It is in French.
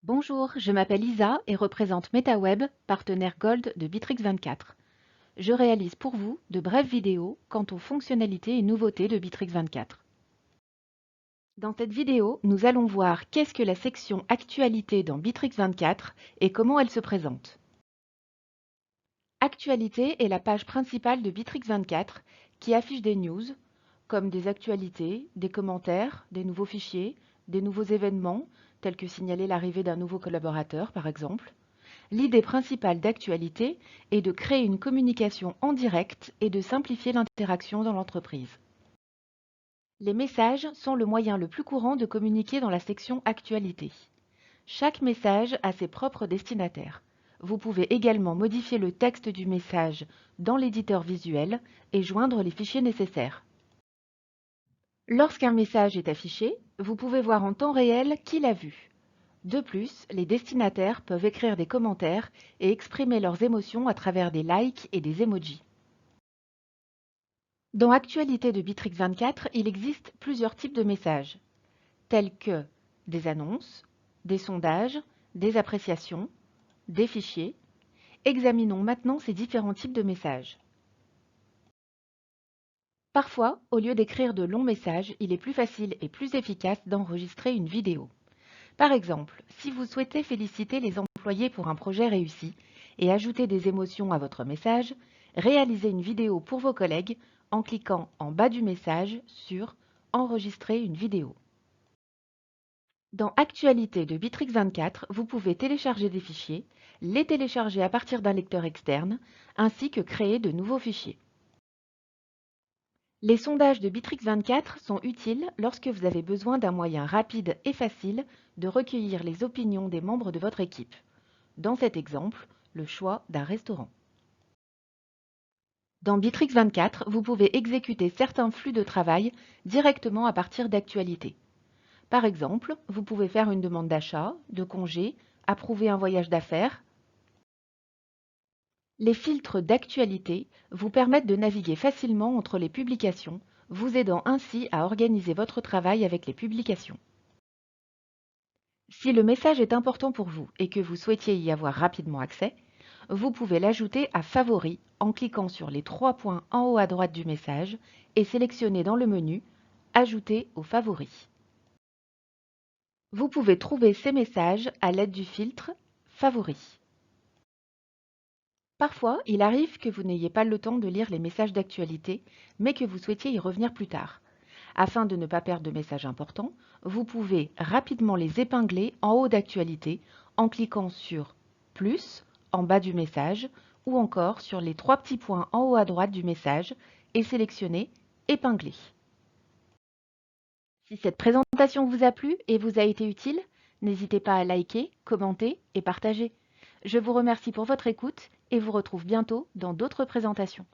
Bonjour, je m'appelle Isa et représente MetaWeb, partenaire Gold de Bitrix24. Je réalise pour vous de brèves vidéos quant aux fonctionnalités et nouveautés de Bitrix24. Dans cette vidéo, nous allons voir qu'est-ce que la section Actualité dans Bitrix24 et comment elle se présente. Actualité est la page principale de Bitrix24 qui affiche des news, comme des actualités, des commentaires, des nouveaux fichiers, des nouveaux événements, tels que signaler l'arrivée d'un nouveau collaborateur par exemple. L'idée principale d'Actualité est de créer une communication en direct et de simplifier l'interaction dans l'entreprise. Les messages sont le moyen le plus courant de communiquer dans la section Actualité. Chaque message a ses propres destinataires. Vous pouvez également modifier le texte du message dans l'éditeur visuel et joindre les fichiers nécessaires. Lorsqu'un message est affiché, vous pouvez voir en temps réel qui l'a vu. De plus, les destinataires peuvent écrire des commentaires et exprimer leurs émotions à travers des likes et des emojis. Dans Actualité de Bitrix24, il existe plusieurs types de messages, tels que des annonces, des sondages, des appréciations, des fichiers. Examinons maintenant ces différents types de messages. Parfois, au lieu d'écrire de longs messages, il est plus facile et plus efficace d'enregistrer une vidéo. Par exemple, si vous souhaitez féliciter les employés pour un projet réussi et ajouter des émotions à votre message, réalisez une vidéo pour vos collègues en cliquant en bas du message sur « Enregistrer une vidéo ». Dans Actualité de Bitrix24, vous pouvez télécharger des fichiers, les télécharger à partir d'un lecteur externe, ainsi que créer de nouveaux fichiers. Les sondages de Bitrix24 sont utiles lorsque vous avez besoin d'un moyen rapide et facile de recueillir les opinions des membres de votre équipe. Dans cet exemple, le choix d'un restaurant. Dans Bitrix24, vous pouvez exécuter certains flux de travail directement à partir d'actualités. Par exemple, vous pouvez faire une demande d'achat, de congé, approuver un voyage d'affaires. Les filtres d'actualité vous permettent de naviguer facilement entre les publications, vous aidant ainsi à organiser votre travail avec les publications. Si le message est important pour vous et que vous souhaitiez y avoir rapidement accès, vous pouvez l'ajouter à Favoris en cliquant sur les 3 points en haut à droite du message et sélectionner dans le menu Ajouter aux favoris. Vous pouvez trouver ces messages à l'aide du filtre Favoris. Parfois, il arrive que vous n'ayez pas le temps de lire les messages d'actualité, mais que vous souhaitiez y revenir plus tard. Afin de ne pas perdre de messages importants, vous pouvez rapidement les épingler en haut d'actualité en cliquant sur « Plus » en bas du message ou encore sur les 3 petits points en haut à droite du message et sélectionner « Épingler ». Si cette présentation vous a plu et vous a été utile, n'hésitez pas à liker, commenter et partager. Je vous remercie pour votre écoute et vous retrouve bientôt dans d'autres présentations.